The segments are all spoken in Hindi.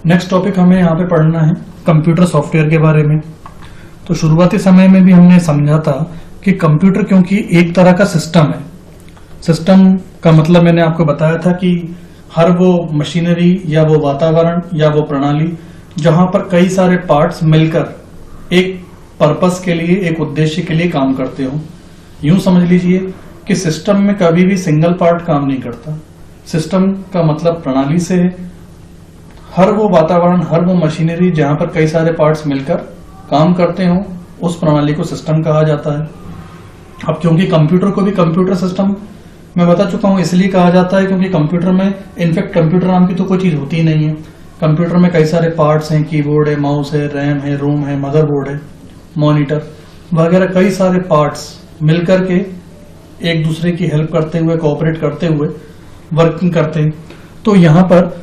नेक्स्ट टॉपिक हमें यहाँ पे पढ़ना है कंप्यूटर सॉफ्टवेयर के बारे में। तो शुरुआती समय में भी हमने समझा था कि कंप्यूटर क्योंकि एक तरह का सिस्टम है। सिस्टम का मतलब मैंने आपको बताया था कि हर वो मशीनरी या वो वातावरण या वो प्रणाली जहां पर कई सारे पार्ट्स मिलकर एक पर्पस के लिए, एक उद्देश्य के लिए काम करते हो। यूं समझ लीजिए कि सिस्टम में कभी भी सिंगल पार्ट काम नहीं करता। सिस्टम का मतलब प्रणाली से है। हर वो वातावरण, हर वो मशीनरी जहां पर कई सारे पार्ट्स मिलकर काम करते हो, उस प्रणाली को सिस्टम कहा जाता है। अब क्योंकि कंप्यूटर को भी कंप्यूटर सिस्टम मैं बता चुका हूं इसलिए कहा जाता है क्योंकि कंप्यूटर में इनफैक्ट कंप्यूटर नाम की तो कोई चीज होती ही नहीं है। कंप्यूटर में कई सारे पार्ट्स हैं, कीबोर्ड है, माउस है, रैम है, रोम है, मदरबोर्ड है, मॉनिटर वगैरह कई सारे पार्ट्स मिलकर के एक दूसरे की हेल्प करते हुए, कोऑपरेट करते हुए वर्किंग करते हैं। तो यहाँ पर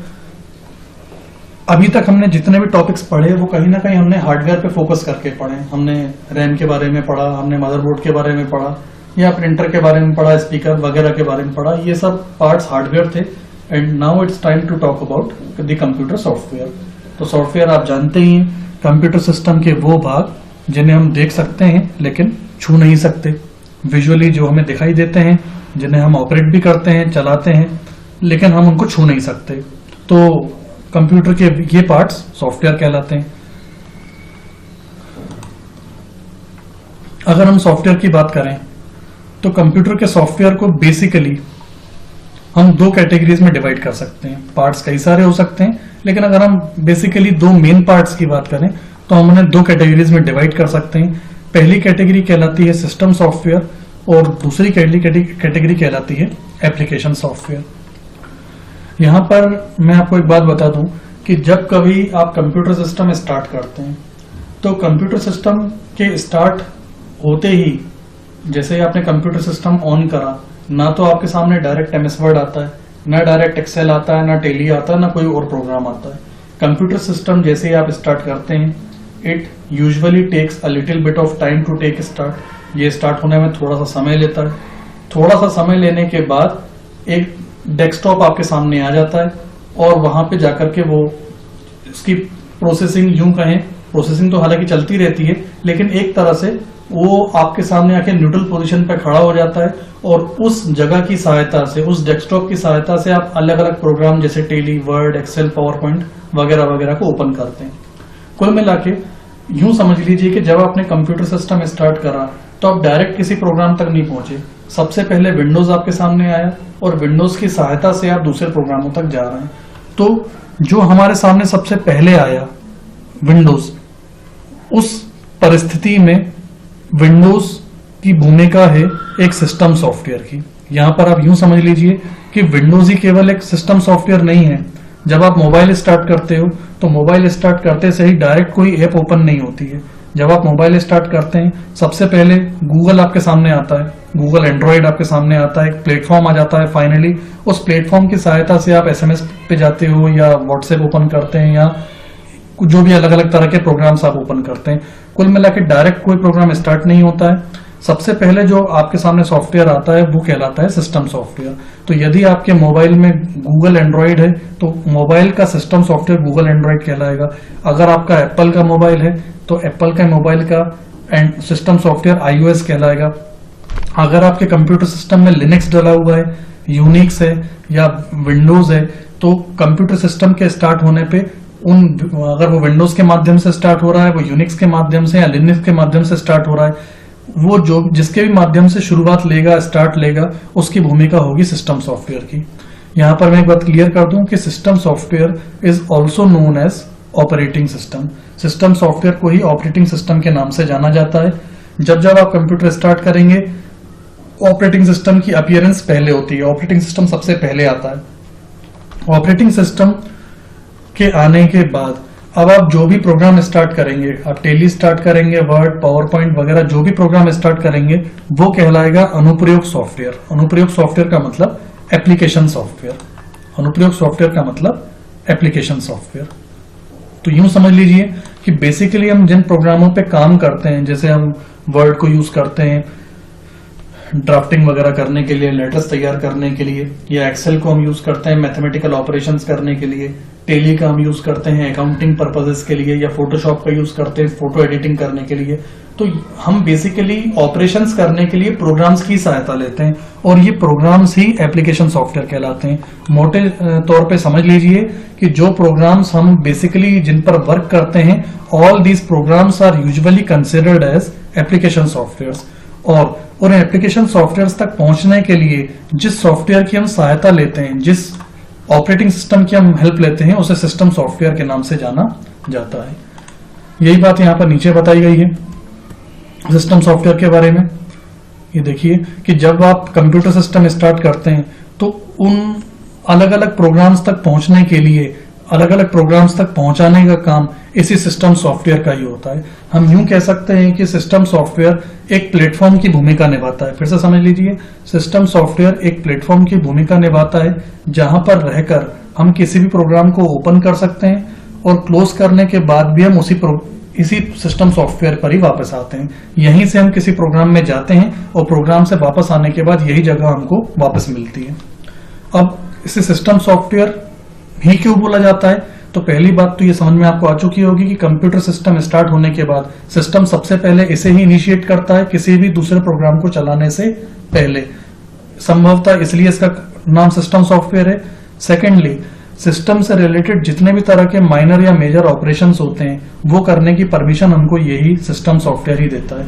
अभी तक हमने जितने भी टॉपिक्स पढ़े वो कहीं ना कहीं हमने हार्डवेयर पे फोकस करके पढ़े। हमने रैम के बारे में पढ़ा, हमने मदरबोर्ड के बारे में पढ़ा, या प्रिंटर के बारे में पढ़ा, स्पीकर वगैरह के बारे में पढ़ा। ये सब पार्ट्स हार्डवेयर थे। And now it's time to talk about the computer software. तो सॉफ्टवेयर आप जानते ही हैं, कंप्यूटर सिस्टम के वो भाग जिन्हें हम देख सकते हैं लेकिन छू नहीं सकते, विजुअली जो हमें दिखाई देते हैं, जिन्हें हम ऑपरेट भी करते हैं, चलाते हैं, लेकिन हम उनको छू नहीं सकते। तो कंप्यूटर के ये पार्ट्स सॉफ्टवेयर कहलाते हैं। अगर हम सॉफ्टवेयर की बात करें तो कंप्यूटर के सॉफ्टवेयर को बेसिकली हम दो कैटेगरीज में डिवाइड कर सकते हैं। पार्ट्स कई सारे हो सकते हैं, लेकिन अगर हम बेसिकली दो मेन पार्ट्स की बात करें तो हम उन्हें दो कैटेगरीज में डिवाइड कर सकते हैं। पहली कैटेगरी कहलाती है सिस्टम सॉफ्टवेयर और दूसरी कैटेगरी कहलाती है एप्लीकेशन सॉफ्टवेयर। यहां पर मैं आपको एक बात बता दूं कि जब कभी आप कंप्यूटर सिस्टम स्टार्ट करते हैं तो कंप्यूटर सिस्टम के स्टार्ट होते ही जैसे ही आपने कंप्यूटर सिस्टम ऑन करा, ना तो आपके सामने डायरेक्ट एमएस वर्ड आता है, ना डायरेक्ट एक्सेल आता है, ना टेली आता है, ना कोई और प्रोग्राम आता है। कंप्यूटर सिस्टम जैसे ही आप स्टार्ट करते हैं, it usually takes a little bit of time to take start. ये स्टार्ट होने में थोड़ा सा समय लेता है। थोड़ा सा समय लेने के बाद एक डेस्कटॉप आपके सामने आ जाता है और वहां पे जाकर के वो इसकी प्रोसेसिंग, यूं कहें प्रोसेसिंग तो हालांकि चलती रहती है, लेकिन एक तरह से वो आपके सामने आके न्यूट्रल पोजीशन पे खड़ा हो जाता है और उस जगह की सहायता से, उस डेस्कटॉप की सहायता से आप अलग अलग प्रोग्राम जैसे Tally, Word, Excel, PowerPoint वगैरह वगैरह को ओपन करते हैं। कुल मिला के यूं समझ लीजिए कि जब आपने कंप्यूटर सिस्टम स्टार्ट करा तो आप डायरेक्ट किसी प्रोग्राम तक नहीं पहुंचे। सबसे पहले विंडोज आपके सामने आया और विंडोज की सहायता से आप दूसरे प्रोग्रामों तक जा रहे हैं। तो जो हमारे सामने सबसे पहले आया विंडोज, उस परिस्थिति में विंडोज की भूमिका है एक सिस्टम सॉफ्टवेयर की। यहां पर आप यूं समझ लीजिए कि विंडोज ही केवल एक सिस्टम सॉफ्टवेयर नहीं है। जब आप मोबाइल स्टार्ट करते हो तो मोबाइल स्टार्ट करते से ही डायरेक्ट कोई ऐप ओपन नहीं होती है। जब आप मोबाइल स्टार्ट करते हैं सबसे पहले गूगल आपके सामने आता है, गूगल एंड्रॉइड आपके सामने आता है, एक प्लेटफॉर्म आ जाता है। फाइनली उस प्लेटफॉर्म की सहायता से आप एसएमएस पे जाते हो या व्हाट्सएप ओपन करते हैं या जो भी अलग अलग तरह के प्रोग्राम्स आप ओपन करते हैं। कुल मिला के डायरेक्ट कोई प्रोग्राम स्टार्ट नहीं होता है। सबसे पहले जो आपके सामने सॉफ्टवेयर आता है वो कहलाता है सिस्टम सॉफ्टवेयर। तो यदि आपके मोबाइल में गूगल एंड्रॉइड है तो मोबाइल का सिस्टम सॉफ्टवेयर गूगल एंड्रॉइड कहलाएगा। अगर आपका एप्पल का मोबाइल है तो एप्पल का मोबाइल का सिस्टम सॉफ्टवेयर iOS कहलाएगा। अगर आपके कंप्यूटर सिस्टम में लिनक्स डला हुआ है, यूनिक्स है या विंडोज है, तो कंप्यूटर सिस्टम के स्टार्ट होने पे अगर वो विंडोज के माध्यम से स्टार्ट हो रहा है, वो यूनिक्स के माध्यम से या लिनक्स के माध्यम से स्टार्ट हो रहा है, वो जो जिसके भी माध्यम से शुरुआत लेगा, स्टार्ट लेगा, उसकी भूमिका होगी सिस्टम सॉफ्टवेयर की। यहां पर मैं एक बात क्लियर कर दूं कि system software is also known as operating system. System software को ही ऑपरेटिंग सिस्टम के नाम से जाना जाता है। जब जब आप कंप्यूटर स्टार्ट करेंगे ऑपरेटिंग सिस्टम की अपीयरेंस पहले होती है, ऑपरेटिंग सिस्टम सबसे पहले आता है। ऑपरेटिंग सिस्टम के आने के बाद अब आप जो भी प्रोग्राम स्टार्ट करेंगे, आप टेली स्टार्ट करेंगे, वर्ड, पावर पॉइंट वगैरह जो भी प्रोग्राम स्टार्ट करेंगे वो कहलाएगा अनुप्रयोग सॉफ्टवेयर। अनुप्रयोग सॉफ्टवेयर का मतलब एप्लीकेशन सॉफ्टवेयर। अनुप्रयोग सॉफ्टवेयर का मतलब एप्लीकेशन सॉफ्टवेयर। तो यूं समझ लीजिए कि बेसिकली हम जिन प्रोग्रामों पे काम करते हैं, जैसे हम वर्ड को यूज करते हैं, ड्राफ्टिंग वगैरह करने के लिए, लेटर्स तैयार करने के लिए, या एक्सेल को हम यूज करते हैं मैथमेटिकल ऑपरेशंस करने के लिए, टेली का हम यूज करते हैं अकाउंटिंग पर्पसेस के लिए, या फोटोशॉप का यूज करते हैं फोटो एडिटिंग करने के लिए। तो हम बेसिकली ऑपरेशंस करने के लिए प्रोग्राम्स की सहायता लेते हैं, और ये प्रोग्राम्स ही एप्लीकेशन सॉफ्टवेयर कहलाते हैं। मोटे तौर पे समझ लीजिए कि जो प्रोग्राम्स हम बेसिकली जिन पर वर्क करते हैं, all these programs are usually considered as application softwares. और उन एप्लीकेशन सॉफ्टवेयर्स तक पहुंचने के लिए जिस सॉफ्टवेयर की हम सहायता लेते हैं, जिस ऑपरेटिंग सिस्टम की हम हेल्प लेते हैं, उसे सिस्टम सॉफ्टवेयर के नाम से जाना जाता है। यही बात यहां पर नीचे बताई गई है सिस्टम सॉफ्टवेयर के बारे में। ये देखिए कि जब आप कंप्यूटर सिस्टम स्टार्ट करते हैं तो उन अलग अलग प्रोग्राम्स तक पहुंचने के लिए, अलग अलग प्रोग्राम्स तक पहुंचाने का काम इसी सिस्टम सॉफ्टवेयर का ही होता है। हम यूं कह सकते हैं कि सिस्टम सॉफ्टवेयर एक प्लेटफॉर्म की भूमिका निभाता है। फिर से समझ लीजिए, सिस्टम सॉफ्टवेयर एक प्लेटफॉर्म की भूमिका निभाता है जहां पर रहकर हम किसी भी प्रोग्राम को ओपन कर सकते हैं, और क्लोज करने के बाद भी हम इसी सिस्टम सॉफ्टवेयर पर ही वापस आते हैं। यहीं से हम किसी प्रोग्राम में जाते हैं और प्रोग्राम से वापस आने के बाद यही जगह हमको वापस मिलती है। अब इसे सिस्टम सॉफ्टवेयर ही क्यों बोला जाता है? तो पहली बात तो ये समझ में आपको आ चुकी होगी कि कंप्यूटर सिस्टम स्टार्ट होने के बाद सिस्टम सबसे पहले इसे ही इनिशिएट करता है किसी भी दूसरे प्रोग्राम को चलाने से पहले। संभवतः इसलिए इसका नाम सिस्टम सॉफ्टवेयर है। सेकेंडली, सिस्टम से रिलेटेड जितने भी तरह के माइनर या मेजर ऑपरेशंस होते हैं वो करने की परमिशन हमको यही सिस्टम सॉफ्टवेयर ही देता है।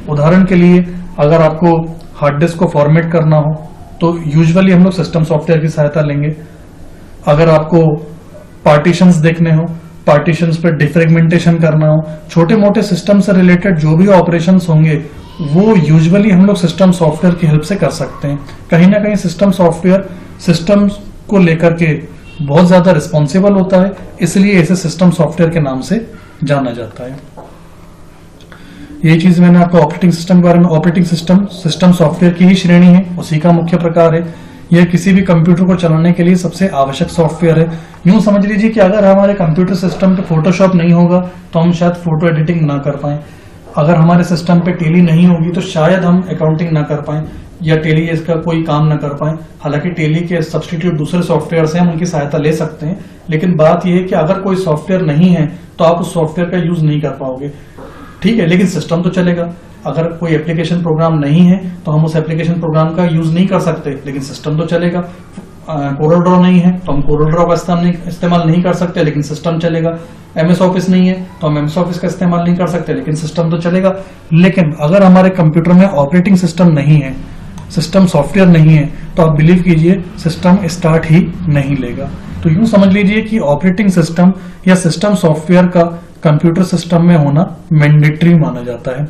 उदाहरण के लिए, अगर आपको हार्ड डिस्क को फॉर्मेट करना हो तो यूजुअली हम लोग सिस्टम सॉफ्टवेयर की सहायता लेंगे। अगर आपको पार्टीशंस देखने हो, पार्टीशंस पे डिफ्रेगमेंटेशन करना हो, छोटे मोटे सिस्टम से रिलेटेड जो भी ऑपरेशंस होंगे वो यूजुअली हम लोग सिस्टम सॉफ्टवेयर की हेल्प से कर सकते हैं। कहीं ना कहीं सिस्टम सॉफ्टवेयर सिस्टम को लेकर के बहुत ज्यादा रिस्पॉन्सिबल होता है, इसलिए इसे सिस्टम सॉफ्टवेयर के नाम से जाना जाता है। यही चीज मैंने आपको ऑपरेटिंग सिस्टम के बारे में, ऑपरेटिंग सिस्टम सॉफ्टवेयर की ही श्रेणी है, उसी का मुख्य प्रकार है। यह किसी भी कंप्यूटर को चलाने के लिए सबसे आवश्यक सॉफ्टवेयर है। यूं समझ लीजिए कि अगर हमारे कंप्यूटर सिस्टम पे फोटोशॉप नहीं होगा तो हम शायद फोटो एडिटिंग ना कर पाए। अगर हमारे सिस्टम पे टेली नहीं होगी तो शायद हम अकाउंटिंग ना कर पाए, या टेली इसका कोई काम ना कर पाए। हालांकि टेली के सब्स्टिट्यूट दूसरे सॉफ्टवेयर हैं, हम उनकी सहायता ले सकते हैं, लेकिन बात यह है कि अगर कोई सॉफ्टवेयर नहीं है तो आप उस सॉफ्टवेयर का यूज नहीं कर पाओगे। ठीक है, लेकिन सिस्टम तो चलेगा। अगर कोई एप्लीकेशन प्रोग्राम नहीं है तो हम उस एप्लीकेशन प्रोग्राम का यूज नहीं कर सकते, लेकिन सिस्टम तो चलेगा। कोरल ड्रॉ नहीं है तो हम कोरल ड्रॉ का इस्तेमाल नहीं कर सकते, लेकिन सिस्टम चलेगा। MS ऑफिस नहीं है तो हम MS ऑफिस का इस्तेमाल नहीं कर सकते, लेकिन सिस्टम तो चलेगा। लेकिन अगर हमारे कंप्यूटर में ऑपरेटिंग सिस्टम नहीं है, सिस्टम सॉफ्टवेयर नहीं है, तो आप बिलीव कीजिए सिस्टम स्टार्ट ही नहीं लेगा। तो यूं समझ लीजिए कि ऑपरेटिंग सिस्टम या सिस्टम सॉफ्टवेयर का कंप्यूटर सिस्टम में होना मैंडेटरी माना जाता है।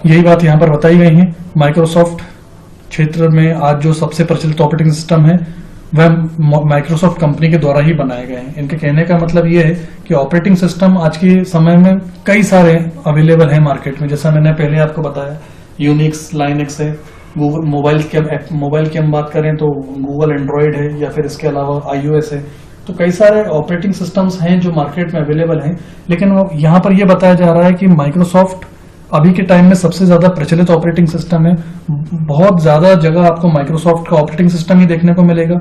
यही बात यहां पर बताई गई है। माइक्रोसॉफ्ट क्षेत्र में आज जो सबसे प्रचलित ऑपरेटिंग सिस्टम है वह माइक्रोसॉफ्ट कंपनी के द्वारा ही बनाए गए हैं। इनके कहने का मतलब यह है कि ऑपरेटिंग सिस्टम आज के समय में कई सारे अवेलेबल हैं मार्केट में। जैसा मैंने पहले आपको बताया, यूनिक्स, लाइनक्स है, गूगल मोबाइल की हम बात करें तो गूगल एंड्रॉयड है, या फिर इसके अलावा iOS है। तो कई सारे ऑपरेटिंग सिस्टम्स हैं जो मार्केट में अवेलेबल हैं, लेकिन यहाँ पर यह बताया जा रहा है कि माइक्रोसॉफ्ट अभी के टाइम में सबसे ज्यादा प्रचलित ऑपरेटिंग सिस्टम है। बहुत ज्यादा जगह आपको माइक्रोसॉफ्ट का ऑपरेटिंग सिस्टम ही देखने को मिलेगा।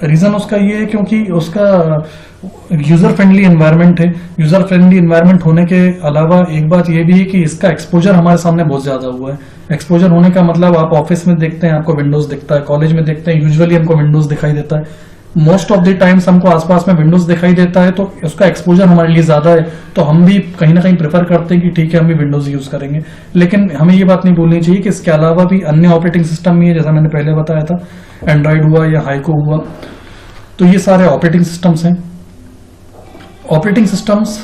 रीजन उसका ये है क्योंकि उसका यूजर फ्रेंडली एनवायरनमेंट है। यूजर फ्रेंडली एनवायरनमेंट होने के अलावा एक बात यह भी है कि इसका एक्सपोजर हमारे सामने बहुत ज्यादा हुआ है। एक्सपोजर होने का मतलब आप ऑफिस में देखते हैं आपको विंडोज दिखता है, कॉलेज में देखते हैं यूजुअली हमको विंडोज दिखाई देता है। मोस्ट ऑफ द टाइम्स हमको आसपास में विंडोज दिखाई देता है, तो उसका एक्सपोजर हमारे लिए ज्यादा है, तो हम भी कहीं ना कहीं प्रेफर करते हैं कि ठीक है हम भी विंडोज यूज करेंगे। लेकिन हमें ये बात नहीं भूलनी चाहिए कि इसके अलावा भी अन्य ऑपरेटिंग सिस्टम भी है, जैसा मैंने पहले बताया था, एंड्रॉइड हुआ या हाइको हुआ। तो ये सारे ऑपरेटिंग सिस्टम्स हैं। ऑपरेटिंग सिस्टम्स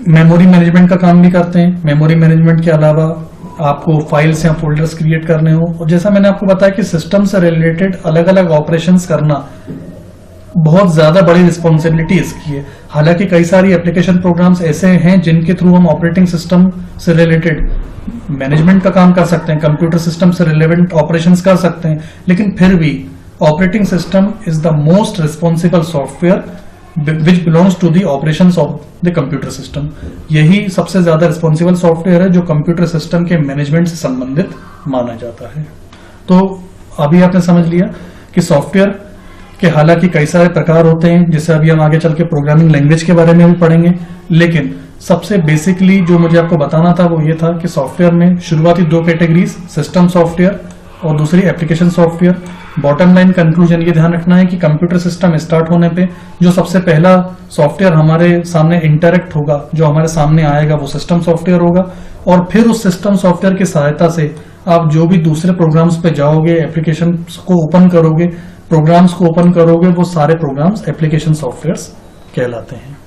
मेमोरी मैनेजमेंट का काम भी करते हैं। मेमोरी मैनेजमेंट के अलावा आपको फाइल्स या फोल्डर्स क्रिएट करने हो, और जैसा मैंने आपको बताया कि सिस्टम से रिलेटेड अलग अलग ऑपरेशंस करना बहुत ज्यादा बड़ी रिस्पॉन्सिबिलिटी इसकी है। हालांकि कई सारी एप्लीकेशन प्रोग्राम्स ऐसे हैं जिनके थ्रू हम ऑपरेटिंग सिस्टम से रिलेटेड मैनेजमेंट का काम कर सकते हैं, कंप्यूटर सिस्टम से रिलेवेंट ऑपरेशंस कर सकते हैं, लेकिन फिर भी operating system is the most responsible software which belongs to the operations of the computer system. यही सबसे ज्यादा रिस्पॉन्सिबल सॉफ्टवेयर है जो कंप्यूटर सिस्टम के मैनेजमेंट से संबंधित माना जाता है। तो अभी आपने समझ लिया कि सॉफ्टवेयर के हालांकि कई सारे प्रकार होते हैं, जिसे अभी हम आगे चल के प्रोग्रामिंग लैंग्वेज के बारे में भी पढ़ेंगे, लेकिन सबसे बेसिकली जो मुझे आपको बताना था वो ये था कि सॉफ्टवेयर में शुरुआती दो कैटेगरीज, सिस्टम सॉफ्टवेयर और दूसरी application software. Bottom line conclusion ये ध्यान रखना है कि कंप्यूटर सिस्टम स्टार्ट होने पे जो सबसे पहला सॉफ्टवेयर हमारे सामने इंटरैक्ट होगा, जो हमारे सामने आएगा, वो सिस्टम सॉफ्टवेयर होगा। और फिर उस सिस्टम सॉफ्टवेयर की सहायता से आप जो भी दूसरे प्रोग्राम्स पे जाओगे, एप्लीकेशन को ओपन करोगे, प्रोग्राम्स को ओपन करोगे, वो सारे प्रोग्राम्स एप्लीकेशन सॉफ्टवेयर कहलाते हैं।